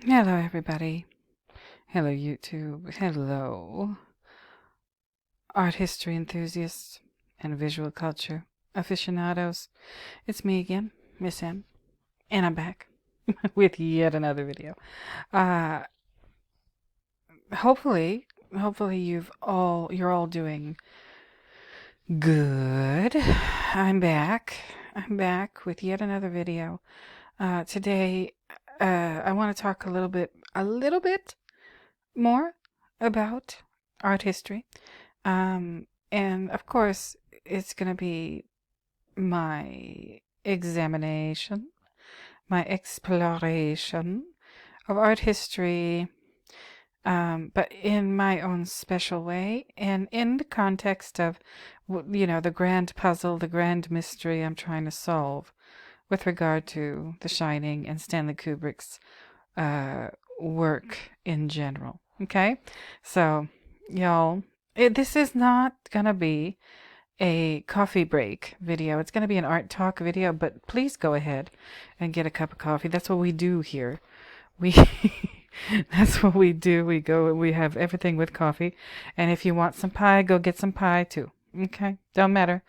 Hello, everybody. Hello, YouTube. Hello, art history enthusiasts and visual culture aficionados. It's me again, Miss M, and I'm back with yet another video. Uh, hopefully you're all doing good. I'm back. I'm back with yet another video. Today, I want to talk a little bit more about art history. And of course, it's going to be my examination, my exploration of art history, but in my own special way and in the context of, the grand puzzle, the grand mystery I'm trying to solve with regard to The Shining and Stanley Kubrick's work in general. Okay? So, y'all, this is not gonna be a coffee break video. It's gonna be an art talk video, but please go ahead and get a cup of coffee. That's what we do here. We that's what we do. We have everything with coffee. And if you want some pie, go get some pie too. Okay? Don't matter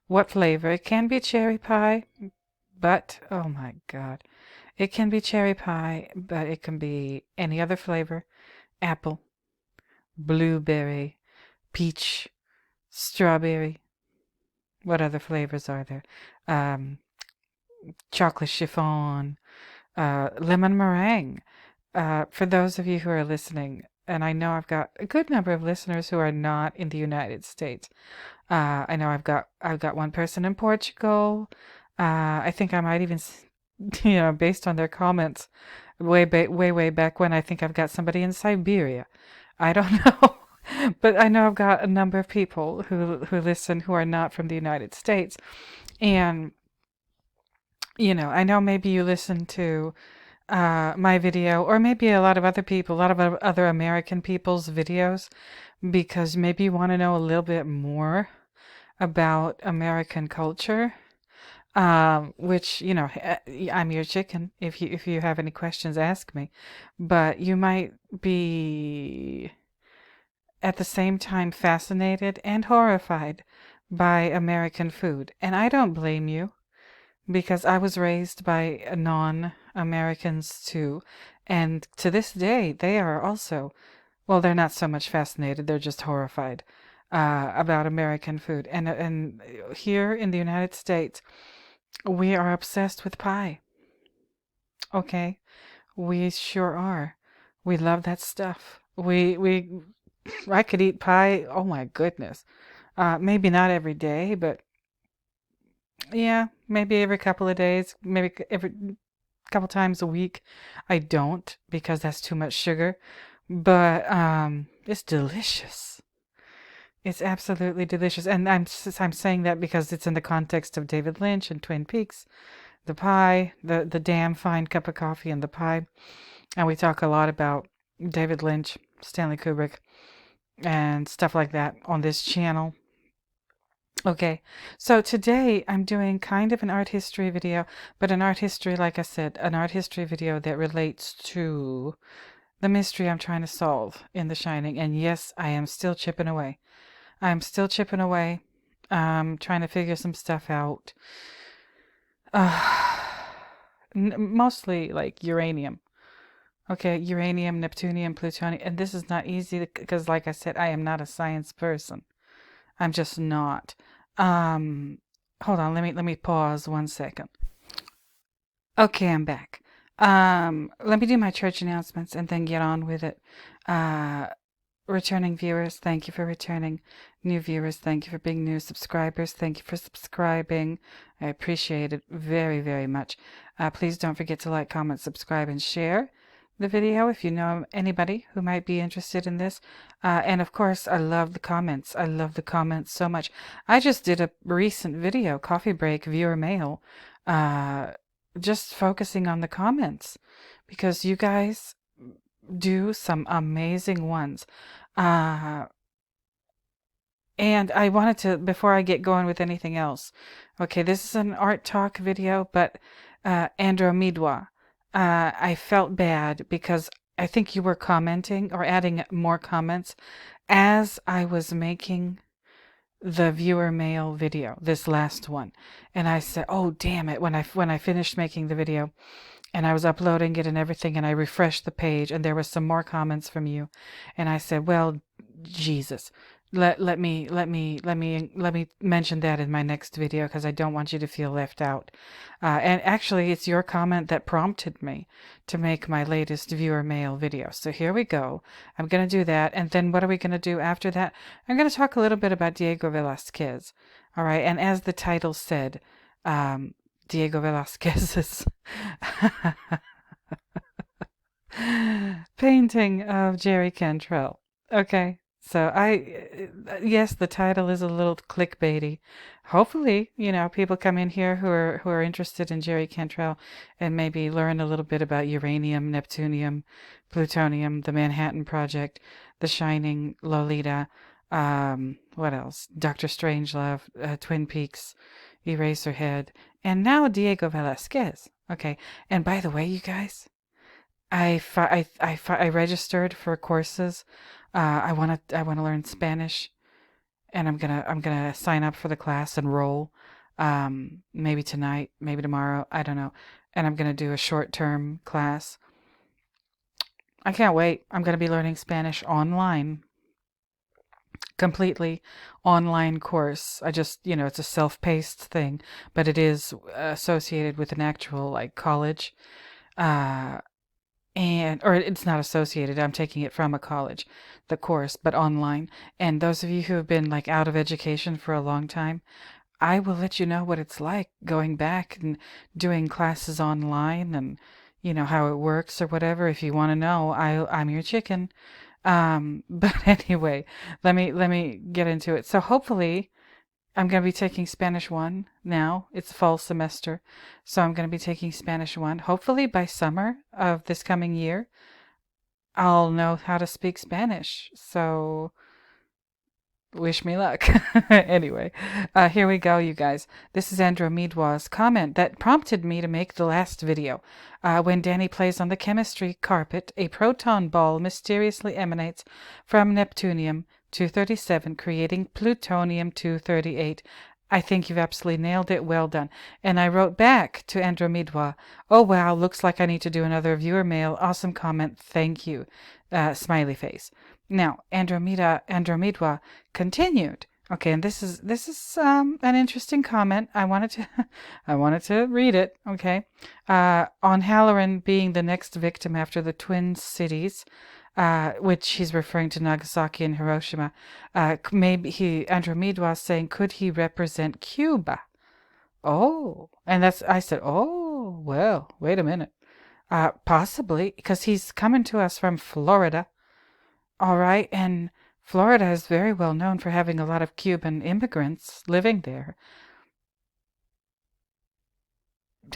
what flavor. It can be cherry pie, but oh my God. It can be cherry pie, but it can be any other flavor. Apple, blueberry, peach, strawberry. What other flavors are there? Um, Chocolate chiffon, lemon meringue. For those of you who are listening, and I know I've got a good number of listeners who are not in the United States. I know I've got one person in Portugal. I think I might even, based on their comments, way back when, I think I've got somebody in Siberia. I don't know. But I know I've got a number of people who listen who are not from the United States. And, I know maybe you listen to my video, or maybe a lot of other people, a lot of other American people's videos, because maybe you want to know a little bit more about American culture. Which, I'm your chicken. If you have any questions, ask me. But you might be at the same time fascinated and horrified by American food. And I don't blame you, because I was raised by non-Americans too. And to this day, they are also, well, they're not so much fascinated, they're just horrified about American food. And here in the United States, we are obsessed with pie. Okay? We sure are. We love that stuff. I could eat pie. Oh my goodness. Maybe not every day, but yeah, maybe every couple of days, maybe every couple times a week. I don't, because that's too much sugar, but it's delicious. It's absolutely delicious, and I'm saying that because it's in the context of David Lynch and Twin Peaks, the pie, the damn fine cup of coffee and the pie, and we talk a lot about David Lynch, Stanley Kubrick, and stuff like that on this channel. Okay, so today I'm doing kind of an art history video, but an art history, like I said, an art history video that relates to the mystery I'm trying to solve in The Shining. And yes, I am still chipping away. I'm still chipping away, trying to figure some stuff out. Mostly like uranium. Okay, uranium, neptunium, plutonium, and this is not easy because, like I said, I am not a science person. I'm just not. Hold on, let me pause 1 second. Okay, I'm back. Let me do my church announcements and then get on with it. Returning viewers, thank you for returning. New viewers, thank you for being new. Subscribers, thank you for subscribing. I appreciate it very, very much. Please don't forget to like, comment, subscribe, and share the video if you know anybody who might be interested in this. And of course, I love the comments. I love the comments so much. I just did a recent video, Coffee Break Viewer Mail, just focusing on the comments, because you guys do some amazing ones. And I wanted to, before I get going with anything else, okay, this is an art talk video, but Andromedwa, I felt bad because I think you were commenting or adding more comments as I was making the viewer mail video, this last one. And I said, "Oh, damn it." When I finished making the video and I was uploading it and everything, and I refreshed the page and there was some more comments from you, and I said, "Well, Jesus, let me mention that in my next video because I don't want you to feel left out." And actually, it's your comment that prompted me to make my latest viewer mail video. So here we go. I'm gonna do that, and then what are we gonna do after that? I'm gonna talk a little bit about Diego Velazquez. All right, and as the title said, Diego Velazquez's painting of Jerry Cantrell. Okay, so yes, the title is a little clickbaity. Hopefully, people come in here who are interested in Jerry Cantrell and maybe learn a little bit about uranium, neptunium, plutonium, the Manhattan Project, The Shining, Lolita, what else? Doctor Strangelove, Twin Peaks, Eraserhead, and now Diego Velazquez. Okay, and by the way, you guys, I registered for courses. I wanna learn Spanish, and I'm gonna sign up for the class and roll. Maybe tonight, maybe tomorrow. I don't know. And I'm gonna do a short-term class. I can't wait. I'm gonna be learning Spanish online, completely online course. I just, it's a self-paced thing, but it is associated with an actual like college. Uh, or it's not associated. I'm taking it from a college, the course, but online. And those of you who have been like out of education for a long time, I will let you know what it's like going back and doing classes online, and how it works or whatever. If you want to know, I'm your chicken. But anyway, let me get into it. So hopefully I'm going to be taking Spanish 1 now. It's fall semester. So I'm going to be taking Spanish 1. Hopefully by summer of this coming year, I'll know how to speak Spanish. So wish me luck. Anyway, here we go, you guys. This is Andromedwa's comment that prompted me to make the last video. When Danny plays on the chemistry carpet, a proton ball mysteriously emanates from Neptunium 237, creating plutonium 238. I think you've absolutely nailed it. Well done. And I wrote back to Andromedwa, "Oh wow, looks like I need to do another viewer mail. Awesome comment. Thank you." Smiley face. Now, Andromedwa continued. Okay, and this is an interesting comment. I wanted to I wanted to read it. Okay, on Halloran being the next victim after the Twin Cities, which he's referring to Nagasaki and Hiroshima. Maybe Andromeda was saying, could he represent Cuba? Oh, and I said, oh, well, wait a minute. Possibly, because he's coming to us from Florida. All right, and Florida is very well known for having a lot of Cuban immigrants living there.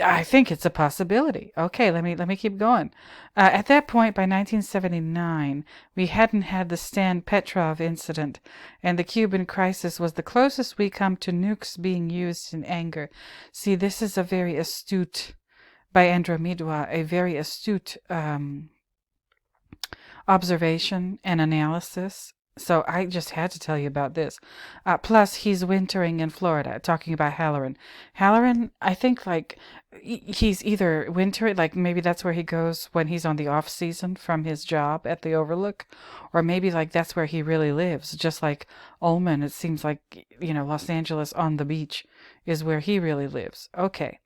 I think it's a possibility. Okay, let me keep going. At that point, by 1979, we hadn't had the Stan Petrov incident, and the Cuban crisis was the closest we come to nukes being used in anger. See, this is a very astute, by Andromeda, a very astute observation and analysis. So I just had to tell you about this. Plus, he's wintering in Florida, talking about Halloran. Halloran, I think, like, he's either wintering, like maybe that's where he goes when he's on the off season from his job at the Overlook, or maybe like that's where he really lives. Just like Ullman, it seems like, Los Angeles on the beach is where he really lives. Okay.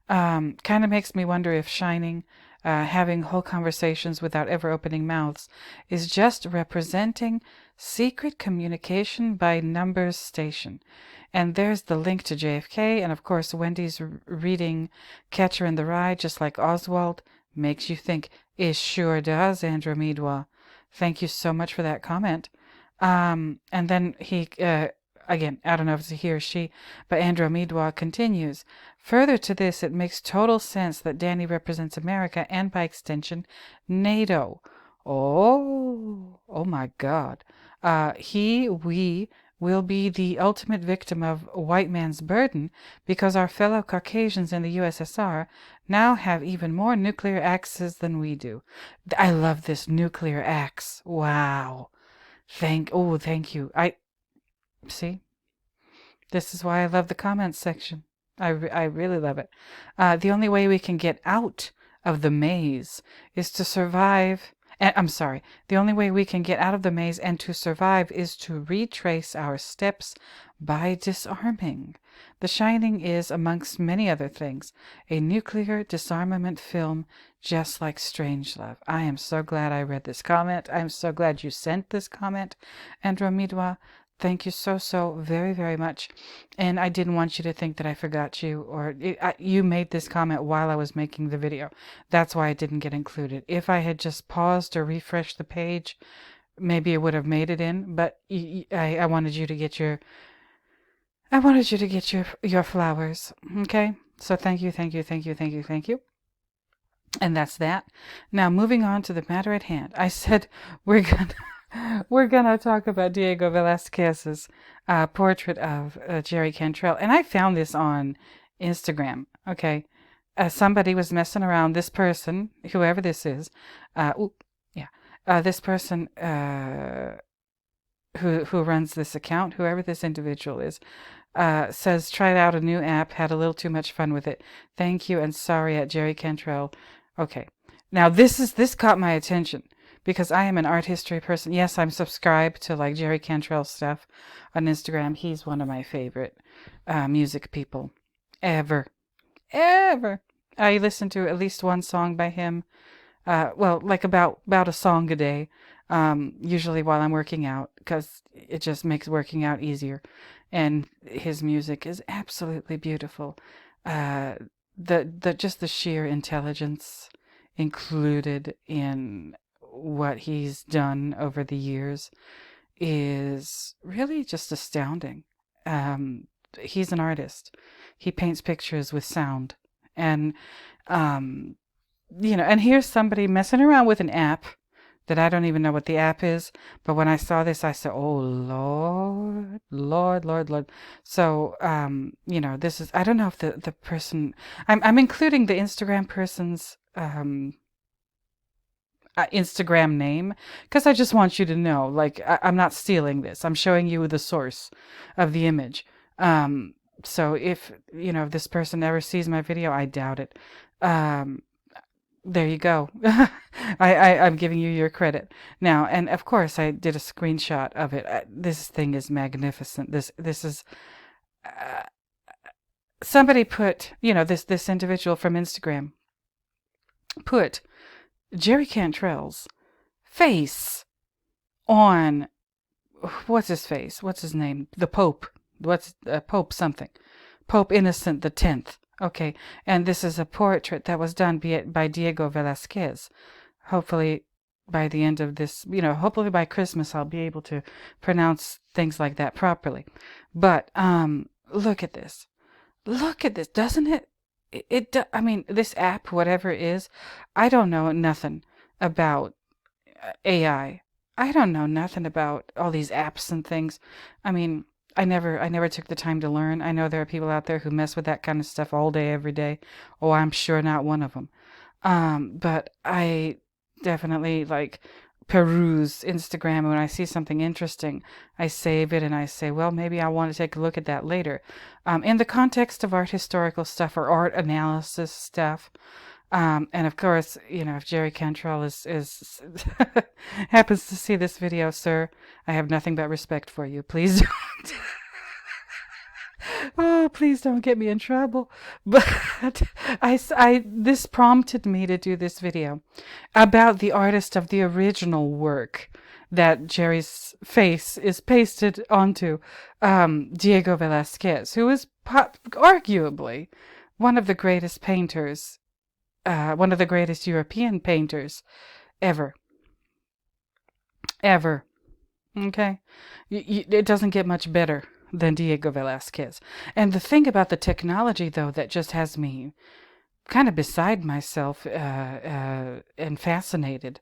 Kind of makes me wonder if Shining, having whole conversations without ever opening mouths, is just representing secret communication by numbers station. And there's the link to JFK, and of course Wendy's reading Catcher in the Rye, just like Oswald, makes you think. It sure does, Andromeda. Thank you so much for that comment. And then he, again, I don't know if it's a he or she, but Andromeda continues. Further to this, it makes total sense that Danny represents America and, by extension, NATO. Oh my God. We will be the ultimate victim of white man's burden because our fellow Caucasians in the USSR now have even more nuclear axes than we do. I love this nuclear axe. Wow. Thank you. See, this is why I love the comments section. I really love it. The only way we can get out of the maze is to survive. I'm sorry. The only way we can get out of the maze and to survive is to retrace our steps by disarming. The Shining is, amongst many other things, a nuclear disarmament film just like Strangelove. I am so glad I read this comment. I am so glad you sent this comment, Andromedwa. Thank you so very, very much. And I didn't want you to think that I forgot you, or you made this comment while I was making the video. That's why it didn't get included. If I had just paused or refreshed the page, maybe it would have made it in, but I wanted you to get your your flowers. Okay? So thank you. And that's that. Now moving on to the matter at hand. I said we're gonna talk about Diego Velazquez's portrait of Jerry Cantrell, and I found this on Instagram. Okay, somebody was messing around. This person, whoever this is, this person who runs this account, whoever this individual is, says tried out a new app, had a little too much fun with it. Thank you and sorry at Jerry Cantrell. Okay, now this caught my attention. Because I am an art history person. Yes, I'm subscribed to like Jerry Cantrell stuff on Instagram. He's one of my favorite music people ever. I listen to at least one song by him. Like about a song a day. Usually while I'm working out, because it just makes working out easier. And his music is absolutely beautiful. Just the sheer intelligence included in what he's done over the years is really just astounding. He's an artist. He paints pictures with sound. And, and here's somebody messing around with an app that I don't even know what the app is. But when I saw this, I said, oh, Lord. So, this is, I don't know if the person, I'm including the Instagram person's, Instagram name, because I just want you to know, like, I'm not stealing this. I'm showing you the source of the image. So if, this person ever sees my video, I doubt it. There you go. I'm giving you your credit. Now, and of course, I did a screenshot of it. This thing is magnificent. This is... somebody put, this individual from Instagram put Jerry Cantrell's face on, what's his face? What's his name? The Pope. What's Pope something? Pope Innocent the 10th. Okay, and this is a portrait that was done by Diego Velazquez. Hopefully by the end of this, hopefully by Christmas I'll be able to pronounce things like that properly. But look at this. Look at this. Doesn't it? I mean, this app, whatever it is, I don't know nothing about AI. I don't know nothing about all these apps and things. I mean, I never took the time to learn. I know there are people out there who mess with that kind of stuff all day, every day. Oh, I'm sure not one of them. But I definitely peruse Instagram, and when I see something interesting, I save it and I say, well, maybe I want to take a look at that later. In the context of art historical stuff or art analysis stuff. And of course, if Jerry Cantrell is happens to see this video, sir, I have nothing but respect for you. Please don't. Oh, please don't get me in trouble. But this prompted me to do this video about the artist of the original work that Jerry's face is pasted onto, Diego Velazquez, who is arguably one of the greatest painters, one of the greatest European painters ever. Okay? It doesn't get much better than Diego Velazquez. And the thing about the technology, though, that just has me kind of beside myself and fascinated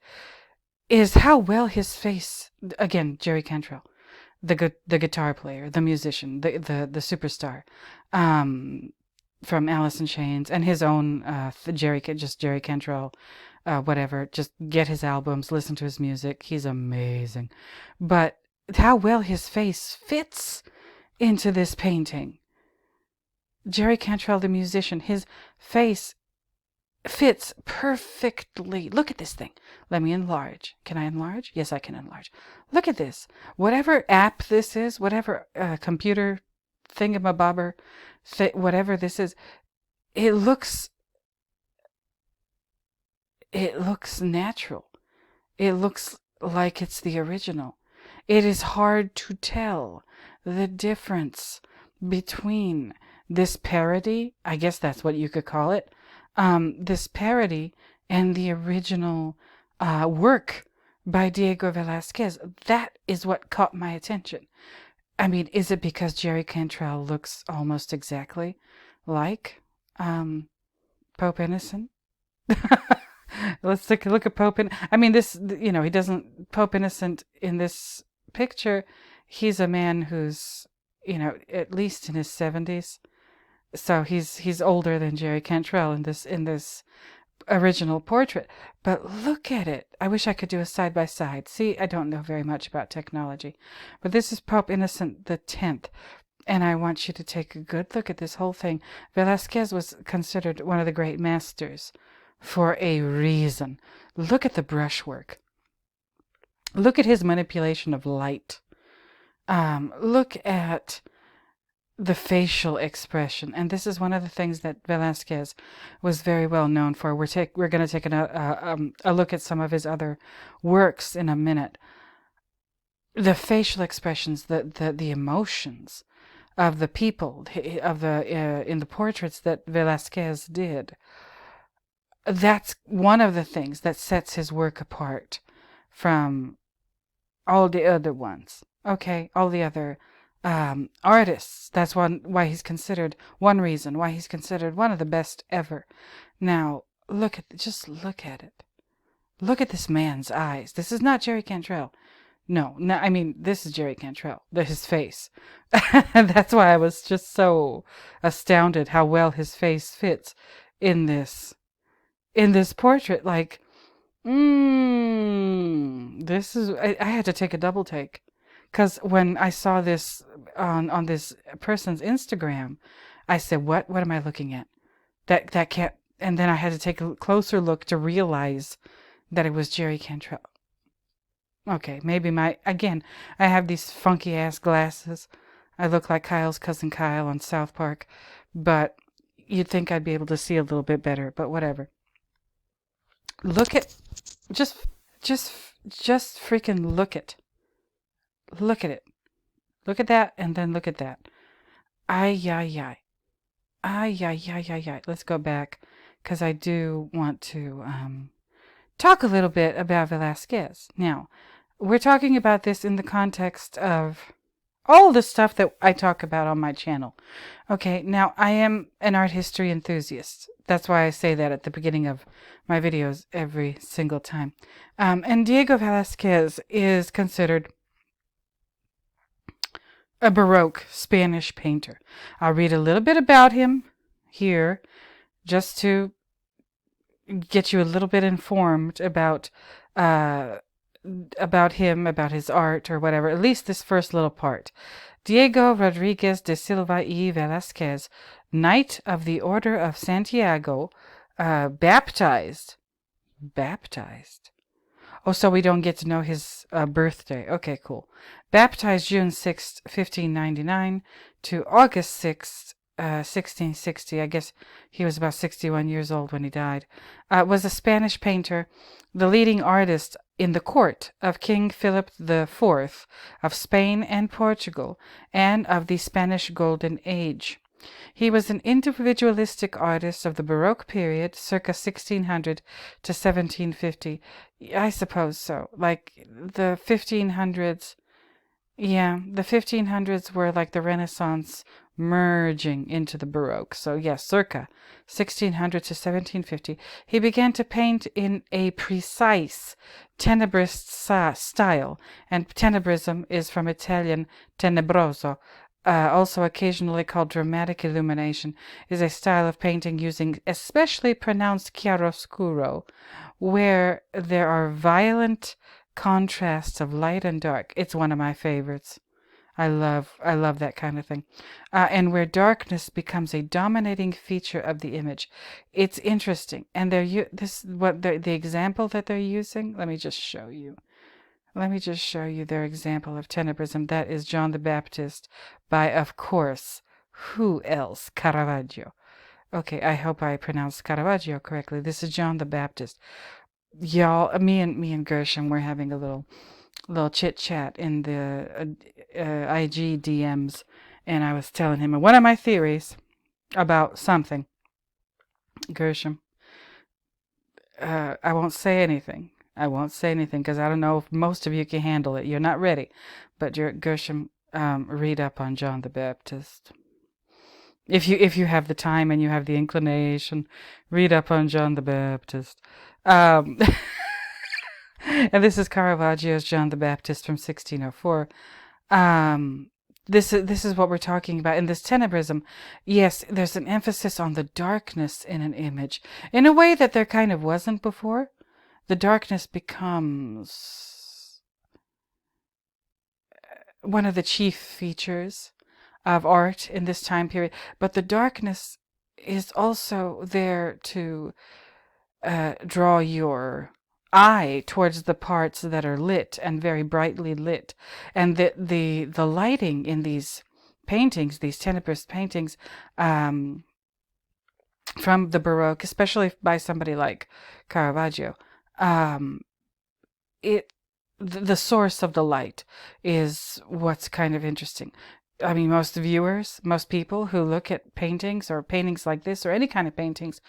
is how well his face, again, Jerry Cantrell, the guitar player, the musician, the superstar, um, from Alice in Chains, and his own Jerry Cantrell, whatever. Just get his albums, listen to his music. He's amazing, but how well his face fits into this painting. Jerry Cantrell, the musician, his face fits perfectly. Look at this thing. Let me enlarge. Can I enlarge? Yes, I can enlarge. Look at this. Whatever app this is, whatever computer thingamabobber, whatever this is, it looks natural. It looks like it's the original. It is hard to tell the difference between this parody, I guess that's what you could call it, this parody and the original work by Diego Velazquez. That is what caught my attention. I mean, is it because Jerry Cantrell looks almost exactly like Pope Innocent? Let's take a look at Pope. I mean, this, he doesn't, Pope Innocent in this picture, he's a man who's, at least in his 70s. So he's older than Jerry Cantrell in this original portrait. But look at it. I wish I could do a side by side. See, I don't know very much about technology, but this is Pope Innocent the 10th. And I want you to take a good look at this whole thing. Velazquez was considered one of the great masters for a reason. Look at the brushwork. Look at his manipulation of light. Look at the facial expression. And this is one of the things that Velazquez was very well known for. We're going to take a look at some of his other works in a minute. The facial expressions, the emotions of the people, in the portraits that Velazquez did. That's one of the things that sets his work apart from all the other ones. Okay, all the other artists. That's one reason why he's considered one of the best ever. Now, just look at it. Look at this man's eyes. This is not Jerry Cantrell. No, I mean, this is Jerry Cantrell, his face. That's why I was just so astounded how well his face fits in this portrait. Like, this is, I had to take a double take. Because when I saw this on this person's Instagram, I said, what am I looking at? That can't, and then I had to take a closer look to realize that it was Jerry Cantrell. Okay, maybe I have these funky ass glasses. I look like Kyle's cousin Kyle on South Park, but you'd think I'd be able to see a little bit better, but whatever. Look at, just freaking look at. Look at it. Look at that, and then look at that. Ay. Let's go back, because I do want to talk a little bit about Velazquez. Now, we're talking about this in the context of all the stuff that I talk about on my channel. Okay, now I am an art history enthusiast. That's why I say that at the beginning of my videos every single time. And Diego Velazquez is considered a Baroque Spanish painter. I'll read a little bit about him here, just to get you a little bit informed about him, about his art or whatever. At least this first little part. Diego Rodriguez de Silva y Velazquez, Knight of the Order of Santiago, baptized. Oh, so we don't get to know his birthday. Okay, cool. Baptized June 6th, 1599 to August 6th, 1660. I guess he was about 61 years old when he died. Was a Spanish painter, the leading artist in the court of King Philip IV of Spain and Portugal, and of the Spanish Golden Age. He was an individualistic artist of the Baroque period, circa 1600 to 1750. I suppose so. Like the 1500s. Yeah, the 1500s were like the Renaissance merging into the Baroque. So yes, circa 1600 to 1750, he began to paint in a precise tenebrist style, and tenebrism is from Italian tenebroso, also occasionally called dramatic illumination, is a style of painting using especially pronounced chiaroscuro, where there are violent contrasts of light and dark. It's one of my favorites. I love that kind of thing, and where darkness becomes a dominating feature of the image. It's interesting, and the example that they're using. Let me just show you. Let me just show you their example of tenebrism. That is John the Baptist by, of course, who else? Caravaggio. Okay, I hope I pronounced Caravaggio correctly. This is John the Baptist. Y'all, me and Gershom were having a little chit chat in the IG DMs, and I was telling him one of my theories about something. Gershom, I won't say anything. I won't say anything because I don't know if most of you can handle it. You're not ready, but Gershom, read up on John the Baptist. If you have the time and you have the inclination, read up on John the Baptist. And this is Caravaggio's John the Baptist from 1604. This is what we're talking about in this tenebrism. Yes, there's an emphasis on the darkness in an image in a way that there kind of wasn't before. The darkness becomes one of the chief features of art in this time period, but the darkness is also there to draw your eye towards the parts that are lit and very brightly lit, and the lighting in these paintings, these tenebrist paintings, from the Baroque, especially by somebody like Caravaggio, the source of the light is what's kind of interesting. I mean, most people who look at paintings or paintings like this or any kind of paintings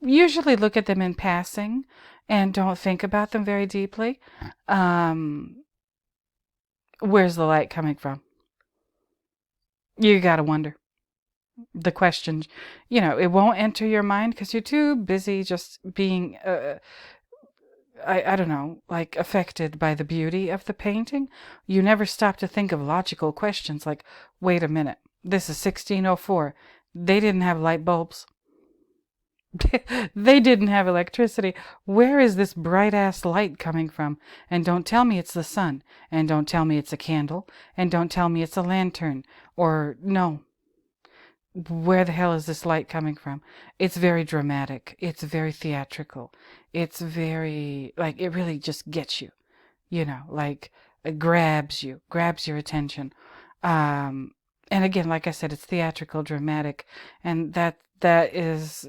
usually look at them in passing and don't think about them very deeply. Where's the light coming from? You gotta wonder. The question, it won't enter your mind because you're too busy just being, I don't know, like affected by the beauty of the painting. You never stop to think of logical questions like, wait a minute, this is 1604. They didn't have light bulbs. They didn't have electricity. Where is this bright-ass light coming from? And don't tell me it's the sun. And don't tell me it's a candle. And don't tell me it's a lantern. Or, no. Where the hell is this light coming from? It's very dramatic. It's very theatrical. It's very, like, it really just gets you. Like, it grabs your attention. And again, like I said, it's theatrical, dramatic. And that is...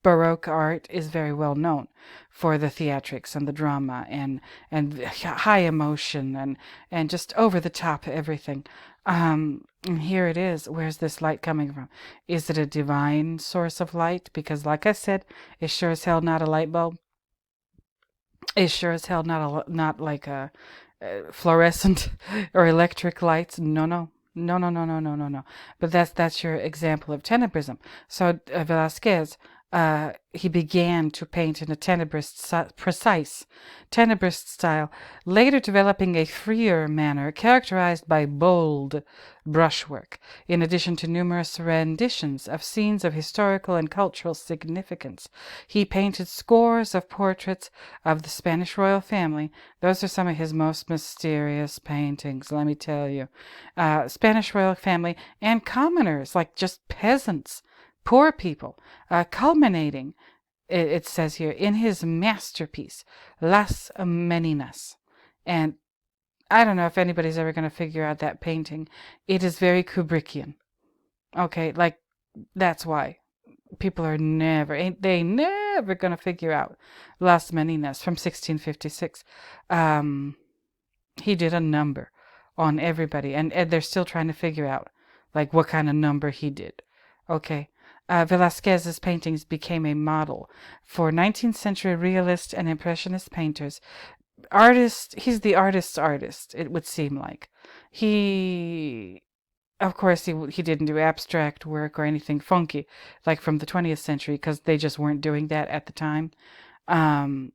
Baroque art is very well known for the theatrics and the drama and high emotion and just over the top everything. And here it is. Where's this light coming from? Is it a divine source of light? Because, like I said, it's sure as hell not a light bulb. It's sure as hell not like a fluorescent or electric lights. No. But that's your example of tenebrism. So Velazquez, he began to paint in a precise tenebrist style, later developing a freer manner characterized by bold brushwork, in addition to numerous renditions of scenes of historical and cultural significance. He painted scores of portraits of the Spanish royal family. Those are some of his most mysterious paintings, let me tell you. Spanish royal family and commoners, like just peasants, poor people, culminating, it says here, in his masterpiece, Las Meninas. And I don't know if anybody's ever going to figure out that painting. It is very Kubrickian. Okay, like, that's why people are never going to figure out Las Meninas from 1656. He did a number on everybody, and they're still trying to figure out, like, what kind of number he did. Okay. Velazquez's paintings became a model for 19th century realist and impressionist painters. He's the artist's artist, it would seem like. He of course, he didn't do abstract work or anything funky like from the 20th century because they just weren't doing that at the time. Um,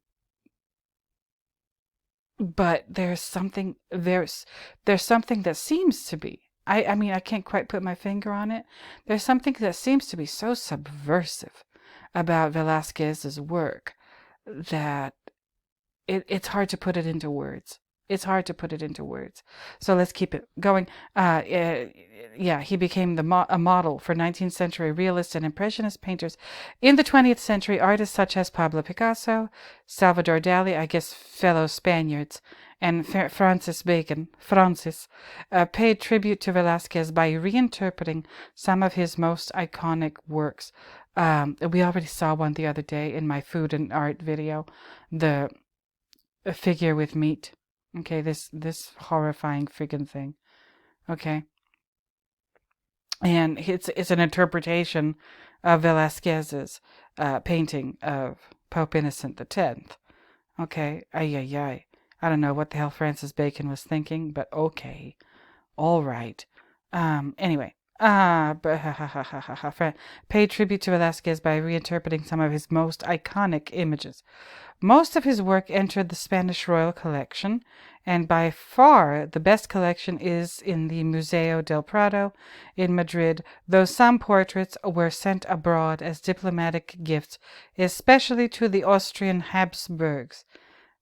but there's something that seems to be. I mean, I can't quite put my finger on it. There's something that seems to be so subversive about Velazquez's work that it's hard to put it into words. It's hard to put it into words. So let's keep it going. Yeah, he became a model for 19th century realist and impressionist painters. In the 20th century, artists such as Pablo Picasso, Salvador Dali, I guess fellow Spaniards, and Francis Bacon, paid tribute to Velázquez by reinterpreting some of his most iconic works. We already saw one the other day in my food and art video, the a figure with meat. Okay, this horrifying friggin' thing. Okay, and it's an interpretation of Velázquez's painting of Pope Innocent X. Okay, ay ay ay. I don't know what the hell Francis Bacon was thinking, but okay, all right. Anyway, paid tribute to Velázquez by reinterpreting some of his most iconic images. Most of his work entered the Spanish Royal Collection, and by far the best collection is in the Museo del Prado in Madrid, though some portraits were sent abroad as diplomatic gifts, especially to the Austrian Habsburgs.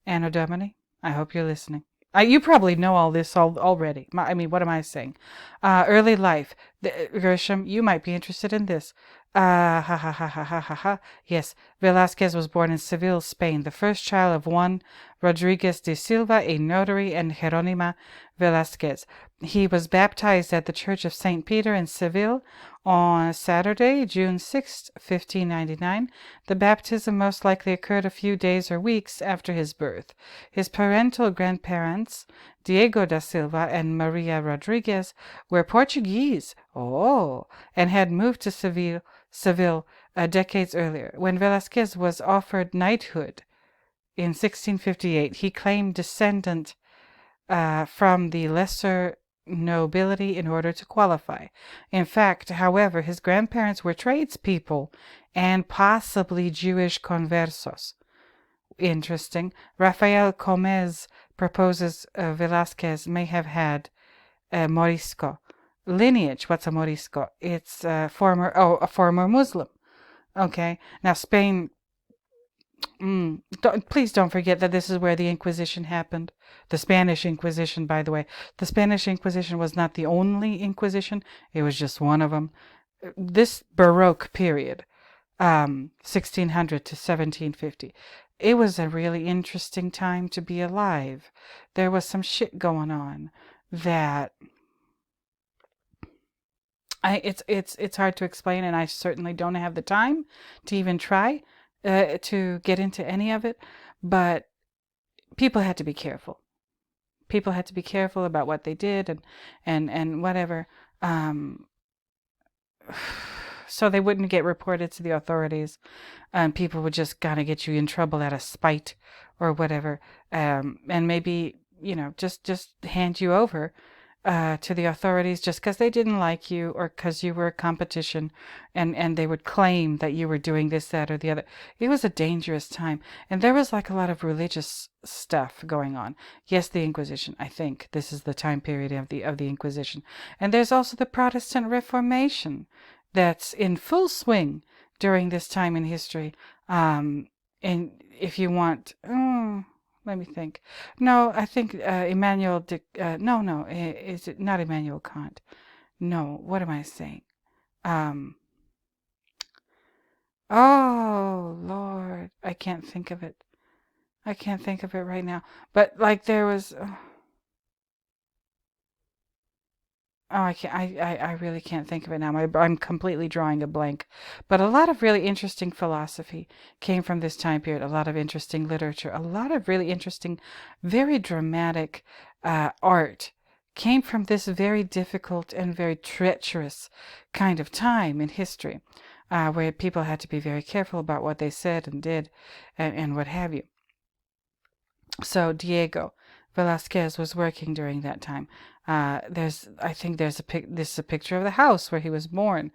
Anno Domini, I hope you're listening. You probably know all this already. I mean, what am I saying? Early life. Gershom, you might be interested in this. Ha ha ha ha ha ha ha. Yes, Velázquez was born in Seville, Spain, the first child of Juan Rodriguez de Silva, a notary, and Jerónima Velázquez. He was baptized at the Church of St. Peter in Seville on Saturday, June 6, 1599. The baptism most likely occurred a few days or weeks after his birth. His parental grandparents, Diego da Silva and Maria Rodriguez, were Portuguese, and had moved to Seville decades earlier. When Velázquez was offered knighthood in 1658, he claimed descent from the lesser nobility in order to qualify. In fact, however, his grandparents were tradespeople and possibly Jewish conversos. Interesting. Rafael Comez proposes Velázquez may have had Morisco lineage. What's a Morisco? It's a former Muslim. Okay. Now Spain. Please don't forget that this is where the Inquisition happened. The Spanish Inquisition, by the way. The Spanish Inquisition was not the only Inquisition. It was just one of them. This Baroque period, 1600 to 1750, it was a really interesting time to be alive. There was some shit going on that it's hard to explain, and I certainly don't have the time to even try to get into any of it, but people had to be careful. People had to be careful about what they did and whatever, so they wouldn't get reported to the authorities, and people would just kind of get you in trouble out of spite or whatever, and maybe, just hand you over to the authorities just because they didn't like you or because you were a competition, and they would claim that you were doing this, that, or the other. It was a dangerous time, and there was like a lot of religious stuff going on. Yes, the Inquisition. I think this is the time period of the Inquisition, and there's also the Protestant Reformation that's in full swing during this time in history. And if you want. Let me think. No, I think no, is it not Immanuel Kant? No, what am I saying? Oh, Lord, I can't think of it. I can't think of it right now. But like there was. I really can't think of it now. I'm completely drawing a blank. But a lot of really interesting philosophy came from this time period. A lot of interesting literature. A lot of really interesting, very dramatic art came from this very difficult and very treacherous kind of time in history, where people had to be very careful about what they said and did and what have you. So Diego Velazquez was working during that time. I think this is a picture of the house where he was born.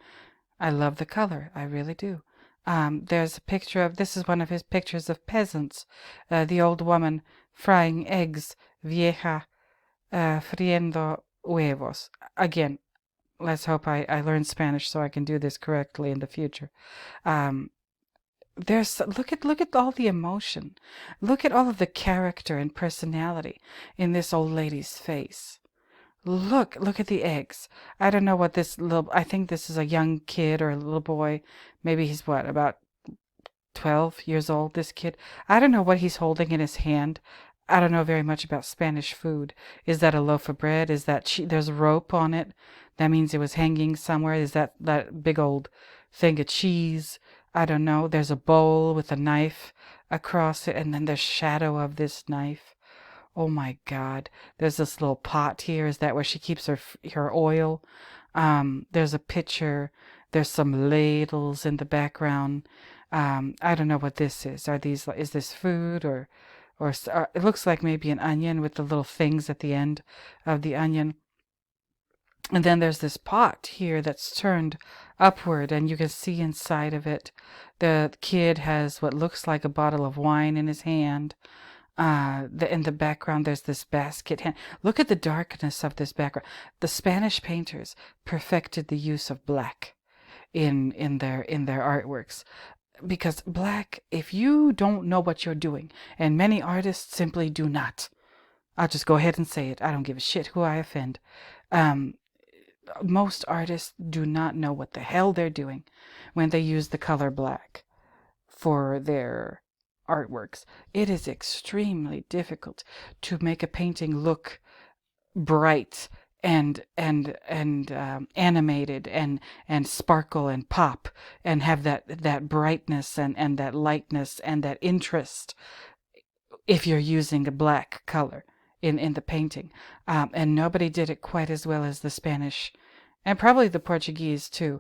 I love the color. I really do. There's a picture of, this is one of his pictures of peasants. The old woman frying eggs, vieja, friendo huevos. Again, let's hope I learn Spanish so I can do this correctly in the future. Um, look at all the emotion. Look at all of the character and personality in this old lady's face. Look at the eggs. I don't know what I think this is a young kid or a little boy. Maybe he's what, about 12 years old, this kid. I don't know what he's holding in his hand. I don't know very much about Spanish food. Is that a loaf of bread? Is that there's rope on it? That means it was hanging somewhere. Is that big old thing of cheese? I don't know. There's a bowl with a knife across it, and then the shadow of this knife. Oh my God. There's this little pot here. Is that where she keeps her oil? There's a pitcher. There's some ladles in the background. I don't know what this is. Is this food or it looks like maybe an onion with the little things at the end of the onion. And then there's this pot here that's turned upward, and you can see inside of it. The kid has what looks like a bottle of wine in his hand. In the background, there's this basket hand. Look at the darkness of this background. The Spanish painters perfected the use of black in their artworks. Because black, if you don't know what you're doing, and many artists simply do not, I'll just go ahead and say it. I don't give a shit who I offend. Most artists do not know what the hell they're doing when they use the color black for their artworks. It is extremely difficult to make a painting look bright and animated and sparkle and pop and have that brightness and that lightness and that interest if you're using a black color in the painting. And nobody did it quite as well as the Spanish and probably the Portuguese too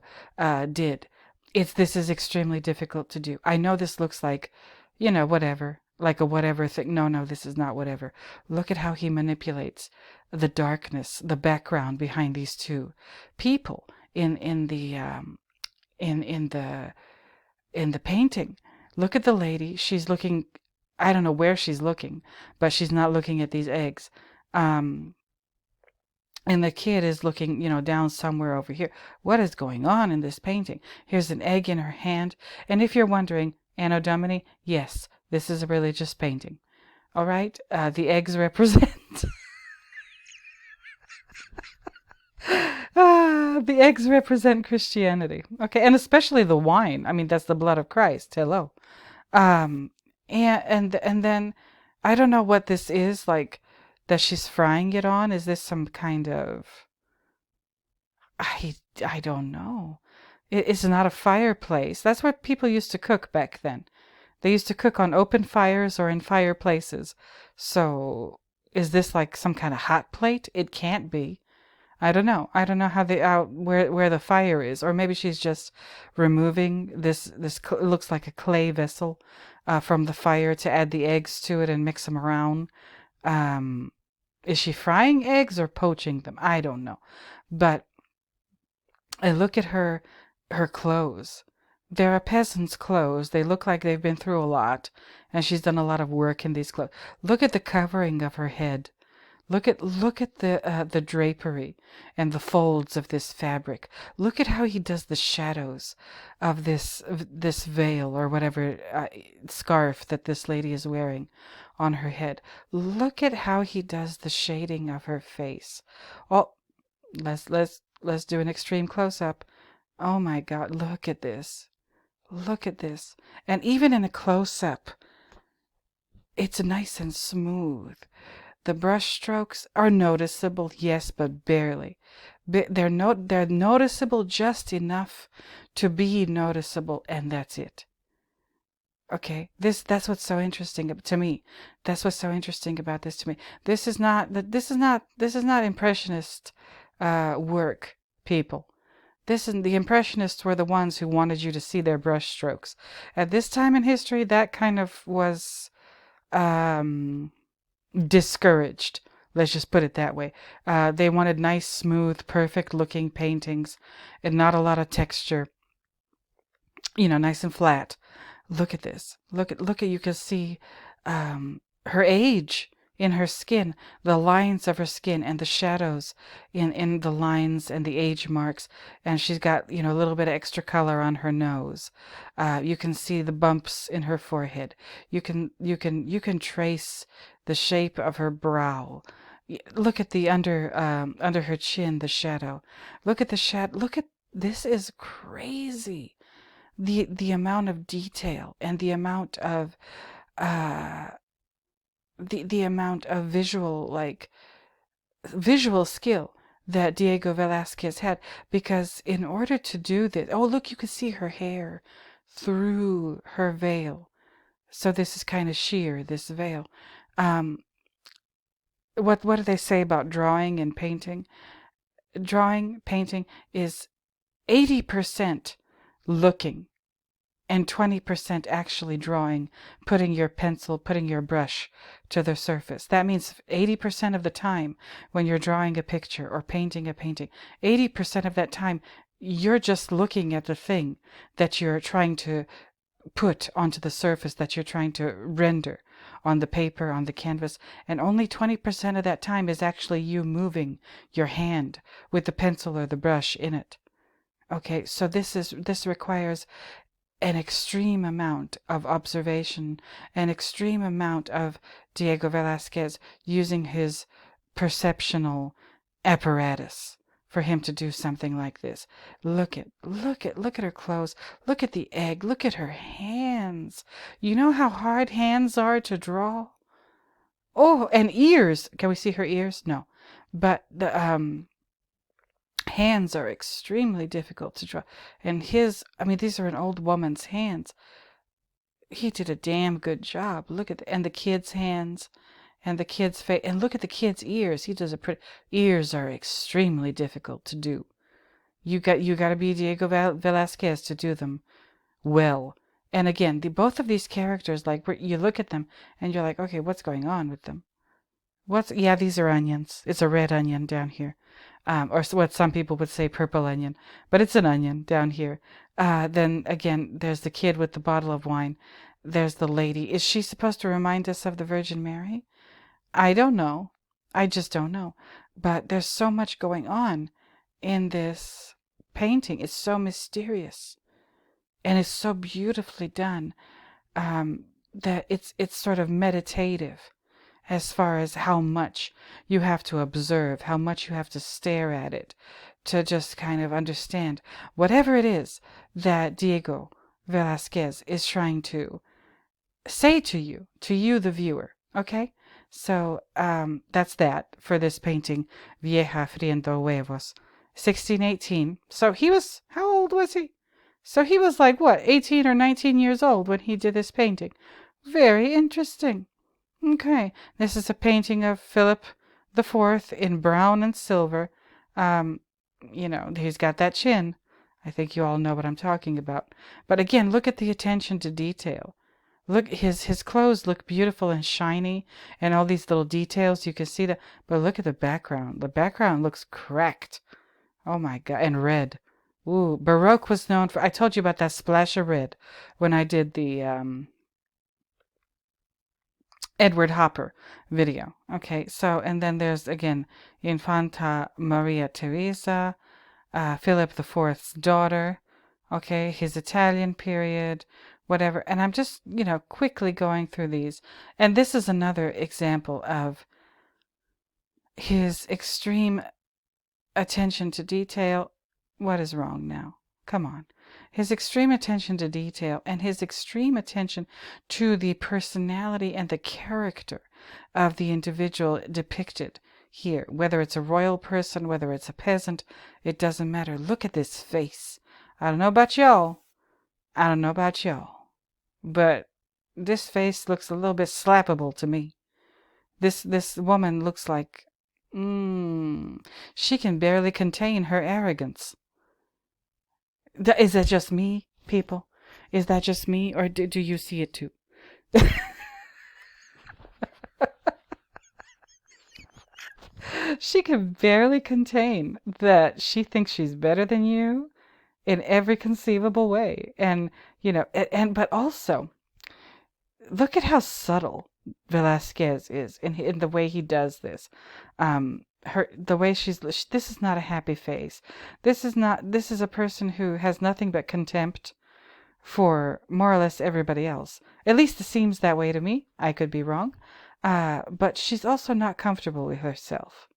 did. This is extremely difficult to do. I know this looks like, whatever, like a whatever thing. No, this is not whatever. Look at how he manipulates the darkness, the background behind these two people in the painting. Look at the lady. She's looking. I don't know where she's looking, but she's not looking at these eggs. And the kid is looking, down somewhere over here. What is going on in this painting? Here's an egg in her hand. And if you're wondering, Anno Domini, yes, this is a religious painting. All right? The eggs represent... the eggs represent Christianity. Okay, and especially the wine. I mean, that's the blood of Christ. Hello. And then, I don't know what this is, like, that she's frying it on. Is this some kind of... I don't know. It's not a fireplace. That's what people used to cook back then. They used to cook on open fires or in fireplaces. So, is this like some kind of hot plate? It can't be. I don't know. I don't know how where the fire is, or maybe she's just removing this. It looks like a clay vessel from the fire to add the eggs to it and mix them around. Is she frying eggs or poaching them? I don't know. But I look at her clothes. They're a peasant's clothes. They look like they've been through a lot, and she's done a lot of work in these clothes. Look at the covering of her head. Look at the drapery and the folds of this fabric. Look at how he does the shadows of this veil or whatever scarf that this lady is wearing on her head. Look at how he does the shading of her face. Oh, let's do an extreme close up. Oh my God! Look at this. Look at this. And even in a close up, it's nice and smooth. The brush strokes are noticeable, yes, but barely. They're noticeable just enough to be noticeable, and that's it. Okay, that's what's so interesting to me. That's what's so interesting about this to me. This is not impressionist work, people. The Impressionists were the ones who wanted you to see their brush strokes. At this time in history, that kind of was discouraged. Let's just put it that way. They wanted nice, smooth, perfect-looking paintings and not a lot of texture. Nice and flat. Look at this. Look at. You can see her age in her skin, the lines of her skin, and the shadows in the lines and the age marks. And she's got a little bit of extra color on her nose. You can see the bumps in her forehead. You can trace the shape of her brow. Look at the under her chin, the shadow. Look at the shadow. Look at this is crazy. The amount of detail and the amount of uh the amount of visual skill that Diego Velazquez had, because in order to do this, oh look, you can see her hair through her veil. So this is kind of sheer, this veil. What do they say about drawing and painting? Painting is 80% looking and 20% actually drawing, putting your pencil, putting your brush to the surface. That means 80% of the time when you're drawing a picture or painting a painting, 80% of that time you're just looking at the thing that you're trying to put onto the surface, that you're trying to render on the paper, on the canvas, and only 20% of that time is actually you moving your hand with the pencil or the brush in it. Okay, so this requires an extreme amount of observation, an extreme amount of Diego Velazquez using his perceptional apparatus for him to do something like this. Look at her clothes. Look at the egg. Look at her hands. You know how hard hands are to draw? Oh, and ears. Can we see her ears? No. But the hands are extremely difficult to draw. And these are an old woman's hands. He did a damn good job. Look at and the kids' hands and the kids' face. And look at the kids' ears. He does a pretty. Ears are extremely difficult to do. You got to be Diego Velazquez to do them well. And again, both of these characters, like you look at them and you're like, okay, what's going on with them? Yeah, these are onions. It's a red onion down here. Or what some people would say purple onion, but it's an onion down here. Then again, there's the kid with the bottle of wine. There's the lady. Is she supposed to remind us of the Virgin Mary? I don't know. I just don't know. But there's so much going on in this painting. It's so mysterious, and it's so beautifully done that it's sort of meditative, as far as how much you have to observe, how much you have to stare at it to just kind of understand whatever it is that Diego Velazquez is trying to say to you, the viewer. Okay? So that's that for this painting, Vieja Friendo Huevos, 1618. So he was, how old was he? So he was like, what, 18 or 19 years old when he did this painting. Very interesting. Okay, this is a painting of Philip IV in brown and silver. He's got that chin. I think you all know what I'm talking about. But again, look at the attention to detail. Look, his clothes look beautiful and shiny, and all these little details, you can see that. But look at the background. The background looks cracked. Oh my God, and red. Ooh, Baroque was known for, I told you about that splash of red when I did the Edward Hopper video. Okay, so, and then there's, again, Infanta Maria Teresa, Philip IV's daughter, okay, his Italian period, whatever. And I'm just, quickly going through these. And this is another example of his extreme attention to detail. What is wrong now? Come on. His extreme attention to detail and his extreme attention to the personality and the character of the individual depicted here. Whether it's a royal person, whether it's a peasant, it doesn't matter. Look at this face. I don't know about y'all. But this face looks a little bit slappable to me. This woman looks like she can barely contain her arrogance. Is that just me, people? Is that just me, or do you see it too? She can barely contain that she thinks she's better than you in every conceivable way. And, but also, look at how subtle Velasquez is in the way he does this. The way this is not a happy face. This is a person who has nothing but contempt for more or less everybody else. At least it seems that way to me. I could be wrong. But she's also not comfortable with herself.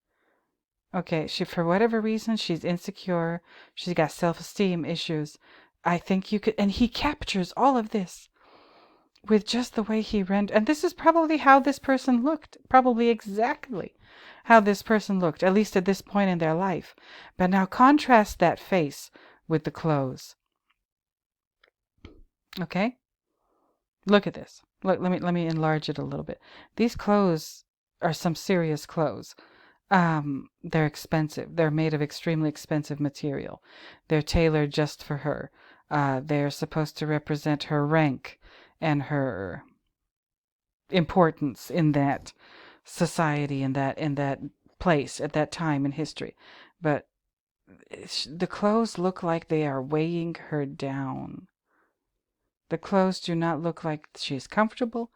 Okay, for whatever reason, she's insecure. She's got self-esteem issues. I think you could, and he captures all of this with just the way he rendered. And this is probably how this person looked. Probably exactly how this person looked, at least at this point in their life. But now contrast that face with the clothes. Okay? Look at this. Look, let me enlarge it a little bit. These clothes are some serious clothes. They're expensive. They're made of extremely expensive material. They're tailored just for her. They're supposed to represent her rank and her importance in that society, in that place at that time in history. But the clothes look like they are weighing her down. The clothes do not look like she's comfortable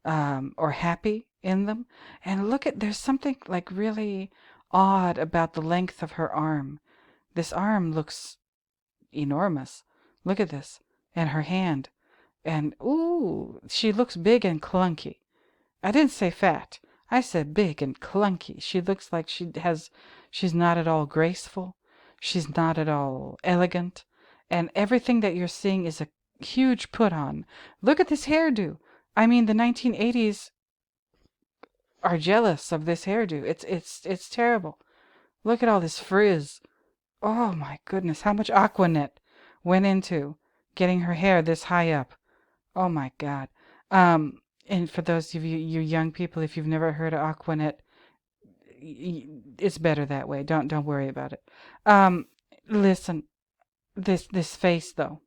or happy in them. And there's something like really odd about the length of her arm. This arm looks enormous. Look at this. And her hand. And, ooh, she looks big and clunky. I didn't say fat. I said big and clunky. She looks like she's not at all graceful. She's not at all elegant. And everything that you're seeing is a huge put on. Look at this hairdo. I mean, the 1980s are jealous of this hairdo. It's terrible. Look at all this frizz. Oh my goodness, how much Aquanet went into getting her hair this high up. Oh my God. And for those of you young people, if you've never heard of Aquanet, it's better that way. Don't worry about it. Listen, this face though.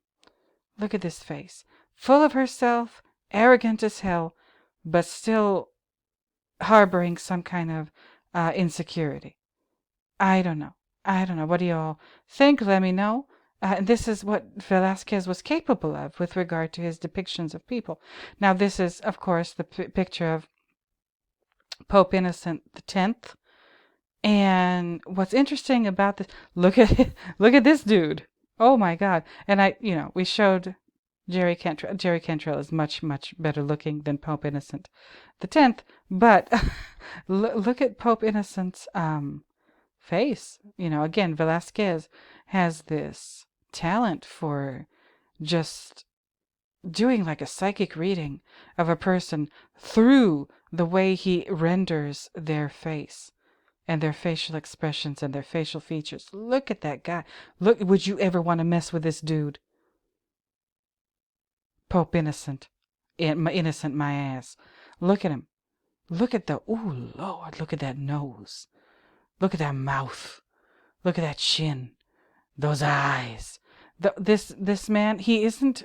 Look at this face. Full of herself, arrogant as hell, but still harboring some kind of insecurity. I don't know. What do y'all think? Let me know. This is what Velazquez was capable of with regard to his depictions of people. Now, this is, of course, the picture of Pope Innocent X. And what's interesting about this, look at this dude. Oh my God. And we showed Jerry Cantrell. Jerry Cantrell is much, much better looking than Pope Innocent X. But look at Pope Innocent's face. Again, Velazquez has this talent for just doing like a psychic reading of a person through the way he renders their face and their facial expressions and their facial features. Look at that guy. Look, would you ever want to mess with this dude? Pope Innocent. Innocent my ass. Look at him. Look at ooh, Lord, look at that nose. Look at that mouth. Look at that chin. Those eyes. This man, he isn't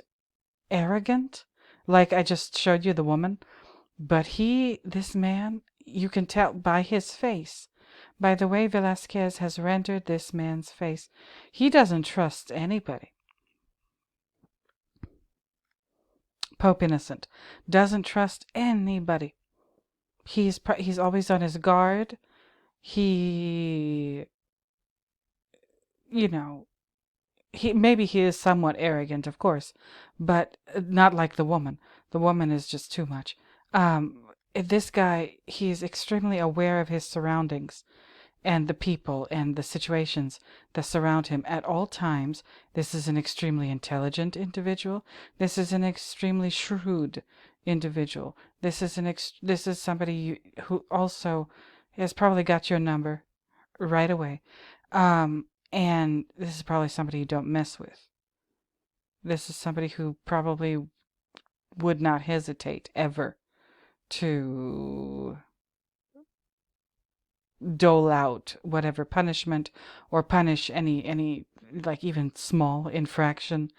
arrogant like I just showed you the woman, but this man, you can tell by his face, by the way Velazquez has rendered this man's face. He doesn't trust anybody. Pope Innocent doesn't trust anybody. He's always on his guard. He maybe he is somewhat arrogant, of course, but not like the woman. The woman is just too much. This guy, he's extremely aware of his surroundings and the people and the situations that surround him at all times. This is an extremely intelligent individual. This is an extremely shrewd individual. This is somebody who also has probably got your number right away. And this is probably somebody you don't mess with. This is somebody who probably would not hesitate ever to dole out whatever punishment or punish any like even small infraction.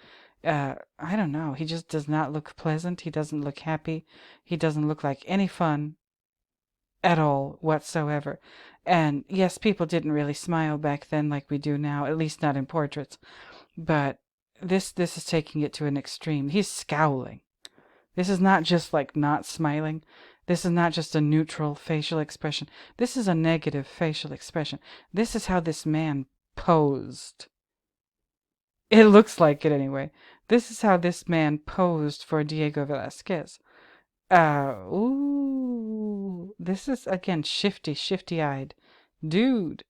I don't know. He just does not look pleasant. He doesn't look happy. He doesn't look like any fun at all whatsoever. And yes, people didn't really smile back then like we do now, at least not in portraits. But this is taking it to an extreme. He's scowling. This is not just like not smiling. This is not just a neutral facial expression. This is a negative facial expression. This is how this man posed. It looks like it anyway. This is how this man posed for Diego Velazquez. Ooh, this is again shifty-eyed. Dude,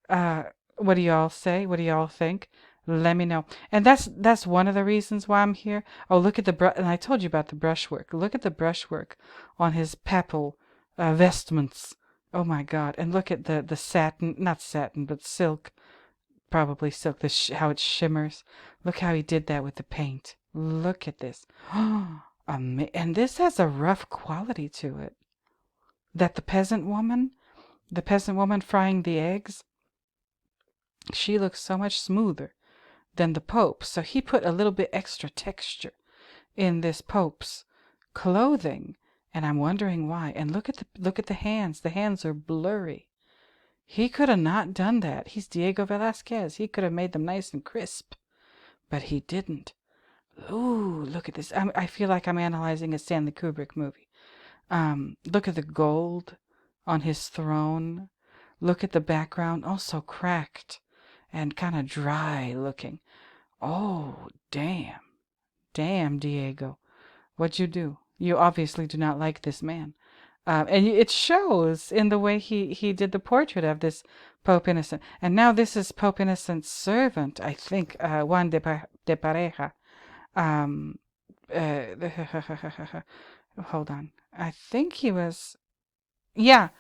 what do y'all say? What do y'all think? Let me know. And that's one of the reasons why I'm here. Oh, look at the brush. And I told you about the brushwork. Look at the brushwork on his papal vestments. Oh my God! And look at the satin, not satin, but silk. Probably silk. How it shimmers. Look how he did that with the paint. Look at this. And this has a rough quality to it. That the peasant woman frying the eggs, she looks so much smoother than the Pope. So he put a little bit extra texture in this Pope's clothing, and I'm wondering why. And look at the hands. The hands are blurry. He could have not done that. He's Diego Velazquez. He could have made them nice and crisp, but he didn't. Ooh, look at this. I feel like I'm analyzing a Stanley Kubrick movie. Look at the gold on his throne. Look at the background, also cracked and kind of dry looking. Oh, damn. Damn, Diego. What'd you do? You obviously do not like this man. And it shows in the way he did the portrait of this Pope Innocent. And now this is Pope Innocent's servant, I think, Juan de Pareja. Hold on. I think he was. Yeah.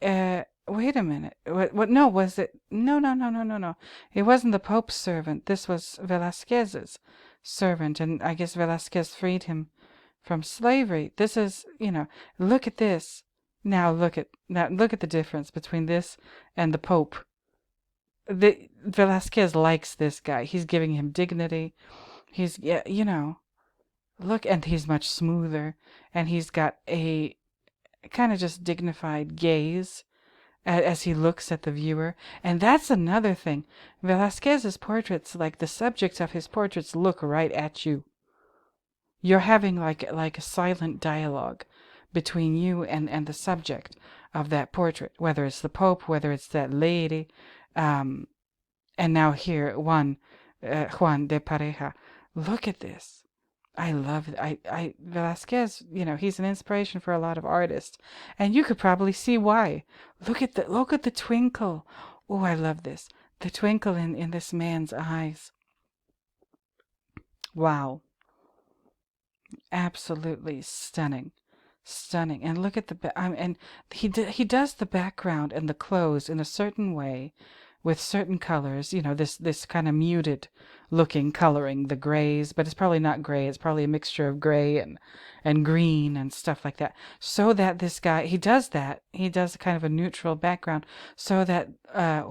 Wait a minute. What? No, was it? No. It wasn't the Pope's servant. This was Velazquez's servant, and I guess Velazquez freed him from slavery. This is, look at this. Now look at the difference between this and the Pope. Velazquez likes this guy. He's giving him dignity. He's, look, and he's much smoother, and he's got a kind of just dignified gaze as he looks at the viewer. And that's another thing. Velazquez's portraits, like the subjects of his portraits, look right at you. You're having like a silent dialogue between you and the subject of that portrait, whether it's the Pope, whether it's that lady, and now here Juan de Pareja. Look at this. I love it. Velazquez, he's an inspiration for a lot of artists, and you could probably see why. Look at the twinkle. Oh, I love this. The twinkle in this man's eyes. Wow. Absolutely stunning. And look at and he does the background and the clothes in a certain way, with certain colors, this kind of muted looking coloring, the grays, but it's probably not gray. It's probably a mixture of gray and green and stuff like that. So that this guy, he does kind of a neutral background so that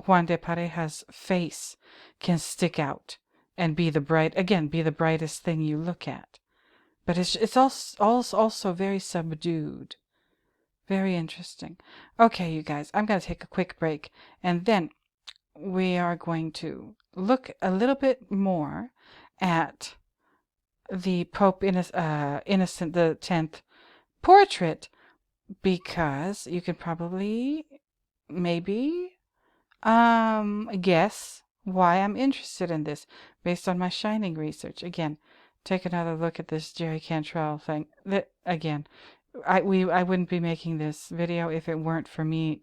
Juan de Pareja's face can stick out and be the brightest thing you look at. But it's also very subdued. Very interesting. Okay, you guys, I'm going to take a quick break, and then we are going to look a little bit more at the Pope Innocent the 10th portrait, because you can probably maybe guess why I'm interested in this based on my Shining research. Again, take another look at this Jerry Cantrell thing. I wouldn't be making this video if it weren't for me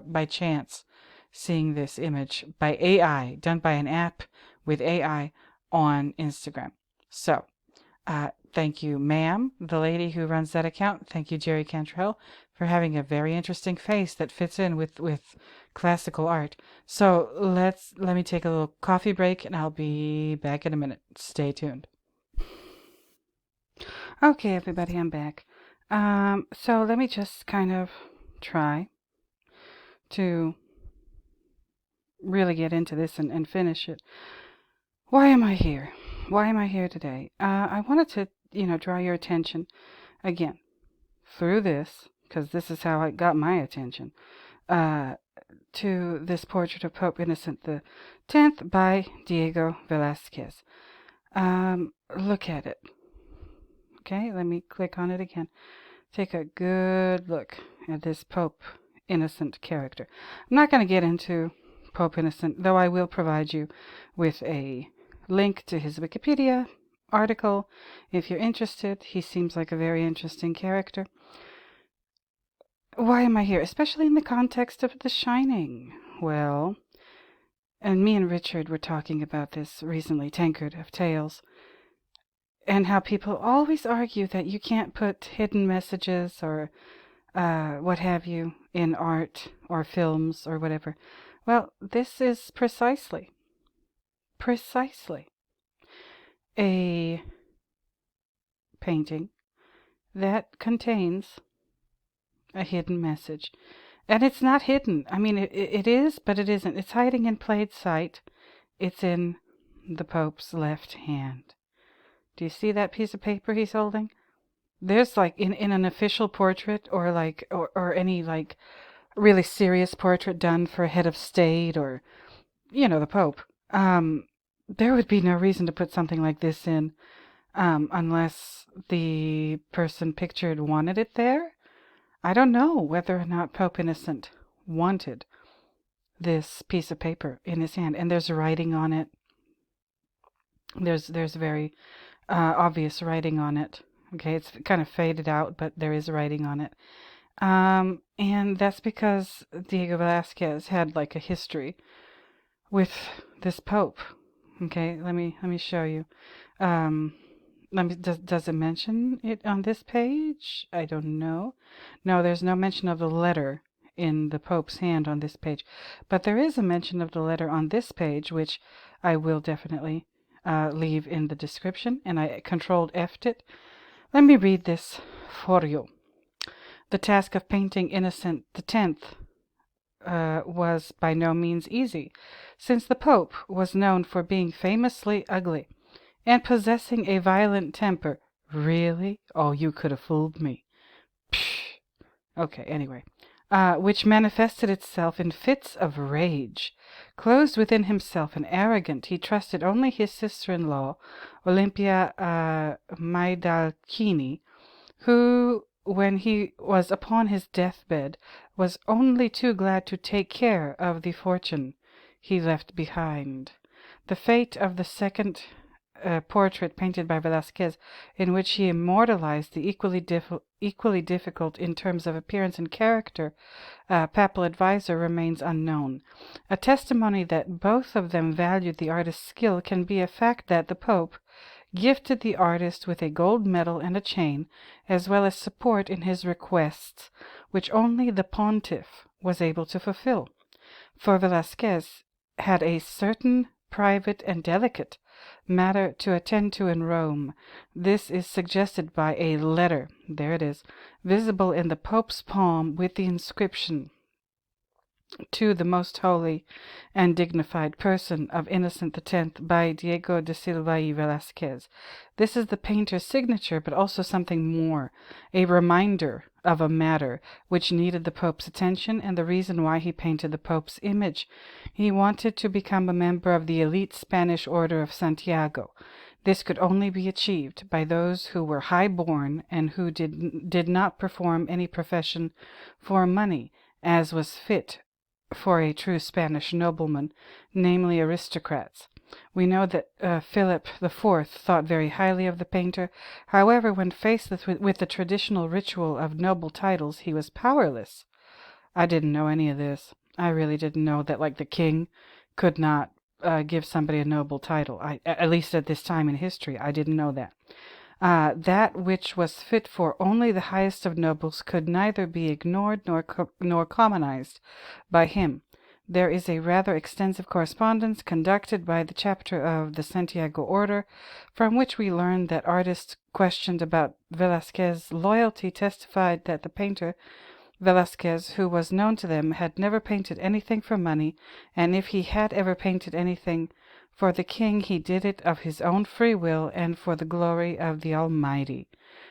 by chance seeing this image by AI, done by an app with AI on Instagram. So, thank you, ma'am, the lady who runs that account. Thank you, Jerry Cantrell, for having a very interesting face that fits in with classical art. So let me take a little coffee break, and I'll be back in a minute. Stay tuned. Okay, everybody, I'm back. So let me just kind of try to really get into this and finish it. Why am I here? Why am I here today? I wanted to, draw your attention again through this because this is how it got my attention, to this portrait of Pope Innocent the Tenth by Diego Velazquez. Look at it. Okay, let me click on it again. Take a good look at this Pope Innocent character. I'm not going to get into Pope Innocent, though I will provide you with a link to his Wikipedia article if you're interested. He seems like a very interesting character. Why am I here? Especially in the context of The Shining. Well, and me and Richard were talking about this recently, Tankard of Tales, and how people always argue that you can't put hidden messages or what have you in art or films or whatever. Well, this is precisely a painting that contains a hidden message. And it's not hidden. I mean, it is, but it isn't. It's hiding in plain sight. It's in the Pope's left hand. Do you see that piece of paper he's holding? There's like in an official portrait or any like really serious portrait done for a head of state or, the Pope, there would be no reason to put something like this in, unless the person pictured wanted it there. I don't know whether or not Pope Innocent wanted this piece of paper in his hand, and there's writing on it. There's very obvious writing on it. Okay, it's kind of faded out, but there is writing on it. And that's because Diego Velazquez had like a history with this Pope. Okay, let me show you. Does it mention it on this page? I don't know. No, there's no mention of the letter in the Pope's hand on this page, but there is a mention of the letter on this page, which I will definitely leave in the description, and I Controlled F'd it. Let me read this for you. The task of painting Innocent the Tenth was by no means easy, since the Pope was known for being famously ugly and possessing a violent temper. Really? Oh, you could have fooled me. Psh. Okay, anyway. Which manifested itself in fits of rage. Closed within himself and arrogant, he trusted only his sister-in-law, Olympia Maidalchini, who, when he was upon his deathbed, was only too glad to take care of the fortune he left behind. The fate of the second portrait painted by Velazquez, in which he immortalized the equally difficult in terms of appearance and character papal advisor, remains unknown. A testimony that both of them valued the artist's skill can be a fact that the Pope gifted the artist with a gold medal and a chain, as well as support in his requests, which only the pontiff was able to fulfill. For Velazquez had a certain private and delicate matter to attend to in Rome. This is suggested by a letter, there it is, visible in the Pope's palm with the inscription, "To the most holy and dignified person of Innocent the Tenth by Diego de Silva y Velazquez." This is the painter's signature, but also something more, a reminder of a matter which needed the Pope's attention and the reason why he painted the Pope's image. He wanted to become a member of the elite Spanish Order of Santiago. This could only be achieved by those who were high-born and who did not perform any profession for money, as was fit for a true Spanish nobleman, namely aristocrats. We know that Philip IV thought very highly of the painter. However, when faced with the traditional ritual of noble titles, he was powerless. I didn't know any of this. I really didn't know that, like, the king could not give somebody a noble title. At least at this time in history, I didn't know that. That which was fit for only the highest of nobles could neither be ignored nor commonized by him. There is a rather extensive correspondence conducted by the chapter of the Santiago Order, from which we learn that artists questioned about Velazquez's loyalty testified that the painter, Velazquez, who was known to them, had never painted anything for money, and if he had ever painted anything for the king, he did it of his own free will and for the glory of the Almighty.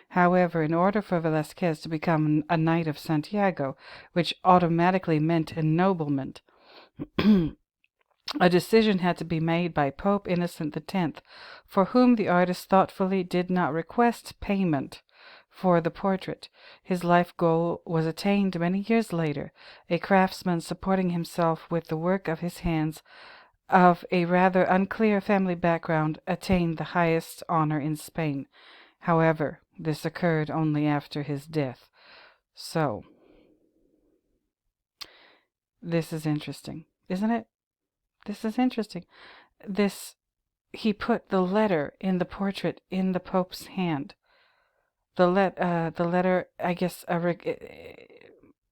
However, in order for Velazquez to become a Knight of Santiago, which automatically meant ennoblement, a decision had to be made by Pope Innocent X, for whom the artist thoughtfully did not request payment for the portrait. His life goal was attained many years later. A craftsman supporting himself with the work of his hands, of a rather unclear family background, attained the highest honor in Spain. However, this occurred only after his death. So, this is interesting, isn't it? This is interesting. He put the letter in the portrait in the Pope's hand. The letter, I guess,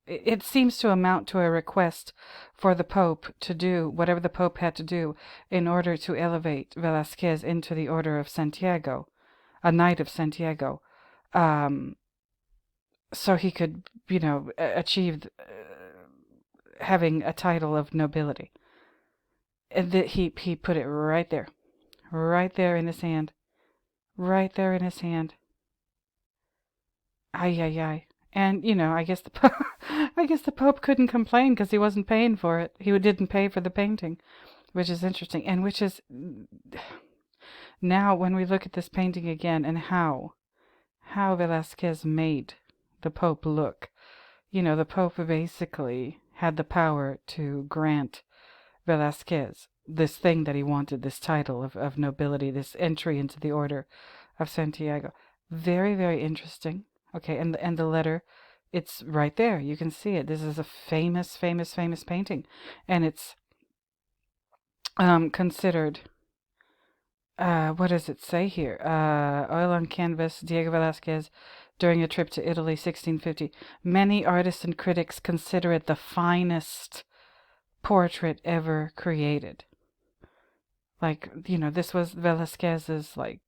it seems to amount to a request for the Pope to do whatever the Pope had to do in order to elevate Velazquez into the Order of Santiago, a Knight of Santiago, so he could, achieve having a title of nobility. And he put it right there in his hand, right there in his hand. Ay, ay, ay. And, I guess the Pope couldn't complain because he wasn't paying for it. He didn't pay for the painting, which is interesting. And which is, now when we look at this painting again and how Velazquez made the Pope look, the Pope basically had the power to grant Velazquez this thing that he wanted, this title of nobility, this entry into the Order of Santiago. Very, very interesting. Okay, and the letter, it's right there. You can see it. This is a famous painting, and it's considered. What does it say here? Oil on canvas, Diego Velazquez, during a trip to Italy, 1650. Many artists and critics consider it the finest portrait ever created. Like, this was Velazquez's, like,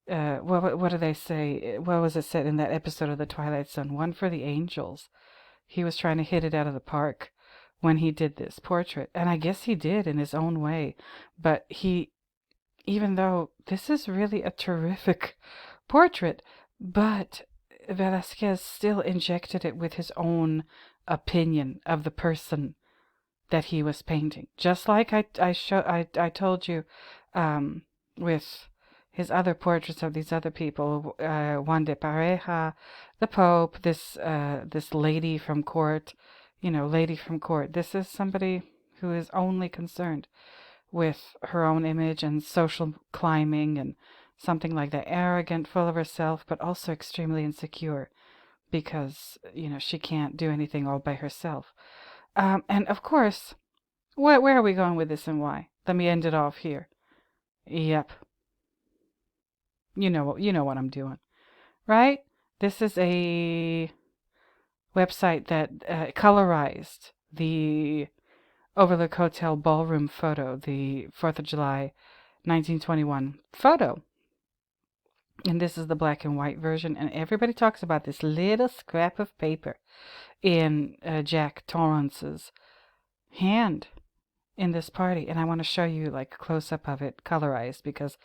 what do they say? What was it said in that episode of The Twilight Zone? One for the angels. He was trying to hit it out of the park when he did this portrait. And I guess he did in his own way. But even though this is really a terrific portrait, but Velazquez still injected it with his own opinion of the person that he was painting. Just like I told you with his other portraits of these other people, Juan de Pareja, the Pope, this lady from court, This is somebody who is only concerned with her own image and social climbing and something like that, arrogant, full of herself, but also extremely insecure because, she can't do anything all by herself. And of course, where are we going with this and why? Let me end it off here. Yep. You know what I'm doing, right? This is a website that colorized the Overlook Hotel ballroom photo, the 4th of July, 1921 photo. And this is the black and white version. And everybody talks about this little scrap of paper in Jack Torrance's hand in this party. And I want to show you like a close-up of it colorized because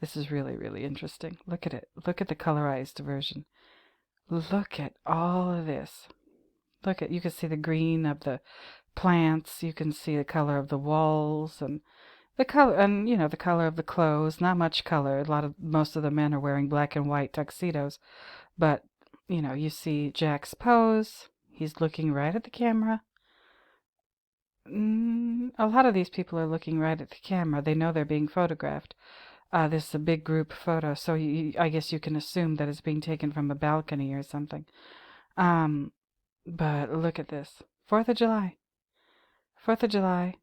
this is really, really interesting. Look at it. Look at the colorized version. Look at all of this. You can see the green of the plants. You can see the color of the walls and the color, and the color of the clothes. Not much color. Most of the men are wearing black and white tuxedos, but you see Jack's pose. He's looking right at the camera. A lot of these people are looking right at the camera. They know they're being photographed. This is a big group photo, so I guess you can assume that it's being taken from a balcony or something. But look at this. 4th of July. 4th of July.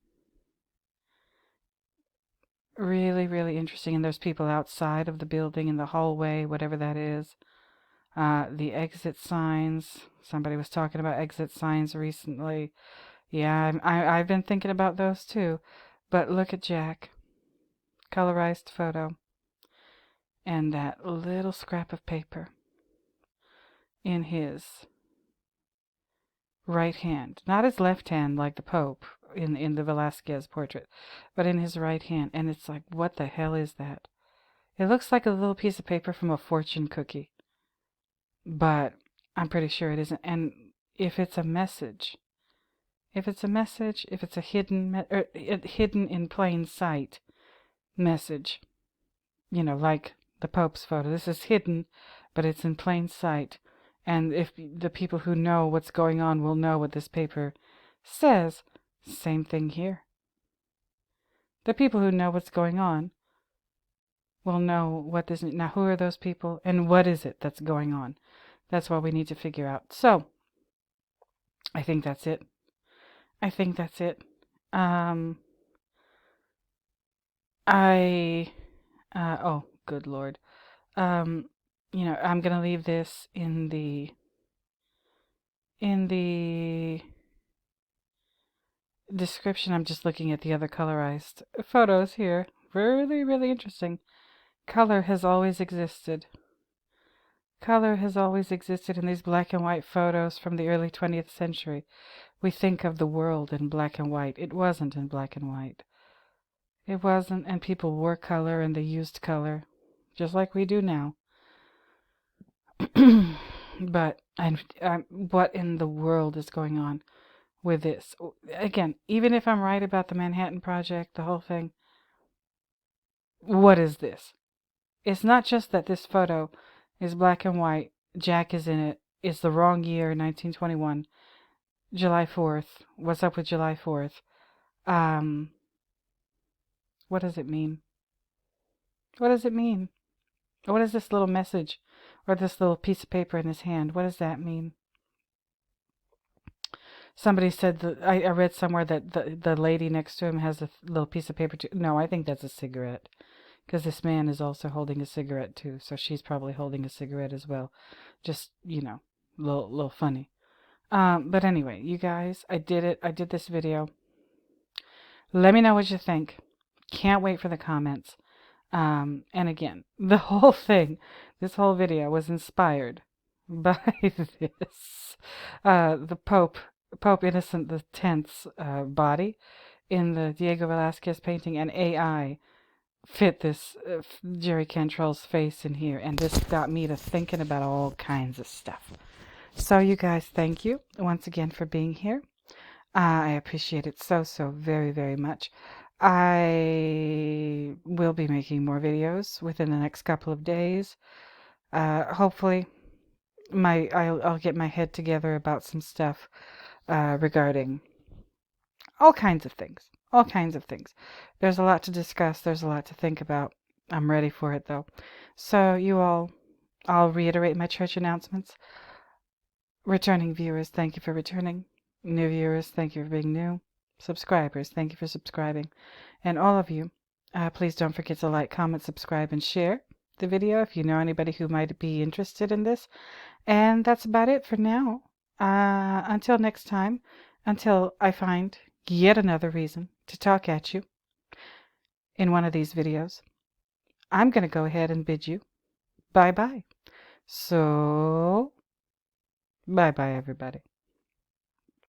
Really, really interesting. And there's people outside of the building in the hallway, whatever that is. The exit signs. Somebody was talking about exit signs recently. Yeah, I've been thinking about those too. But look at Jack. Colorized photo. And that little scrap of paper in his right hand. Not his left hand like the Pope in the Velazquez portrait, but in his right hand. And it's like, what the hell is that? It looks like a little piece of paper from a fortune cookie. but I'm pretty sure it isn't. And if it's a message, if it's a hidden in plain sight message, like the Pope's photo, this is hidden, but it's in plain sight. And if the people who know what's going on will know what this paper says, same thing here. The people who know what's going on will know what this. Now, who are those people, and what is it that's going on? That's what we need to figure out. So, I think that's it. Oh, good Lord. I'm gonna leave this in the description. I'm just looking at the other colorized photos here. Really, really interesting. Color has always existed. Color has always existed in these black and white photos from the early 20th century. We think of the world in black and white. It wasn't in black and white. It wasn't, and people wore color and they used color, just like we do now. But what in the world is going on with this? Again, even if I'm right about the Manhattan Project, the whole thing, what is this? It's not just that this photo is black and white, Jack is in it, it's the wrong year, 1921, July 4th. What's up with July 4th? What does it mean? What does it mean? What is this little message or this little piece of paper in his hand? What does that mean? Somebody said that I read somewhere that the lady next to him has a little piece of paper too. No, I think that's a cigarette, because this man is also holding a cigarette too. So she's probably holding a cigarette as well. Just little funny. But anyway, you guys, I did it. I did this video. Let me know what you think. Can't wait for the comments. And again, the whole thing, this whole video was inspired by this. The Pope Innocent X's body in the Diego Velazquez painting, and AI fit this Jerry Cantrell's face in here. And this got me to thinking about all kinds of stuff. So you guys, thank you once again for being here. I appreciate it so very, very much. I will be making more videos within the next couple of days. Hopefully, I'll get my head together about some stuff regarding all kinds of things. All kinds of things. There's a lot to discuss. There's a lot to think about. I'm ready for it, though. So you all, I'll reiterate my church announcements. Returning viewers, thank you for returning. New viewers, thank you for being new. Subscribers, thank you for subscribing. And all of you, please don't forget to like, comment, subscribe, and share the video if you know anybody who might be interested in this. And that's about it for now. Until next time, until I find yet another reason to talk at you in one of these videos, I'm going to go ahead and bid you bye-bye. So, bye-bye, everybody.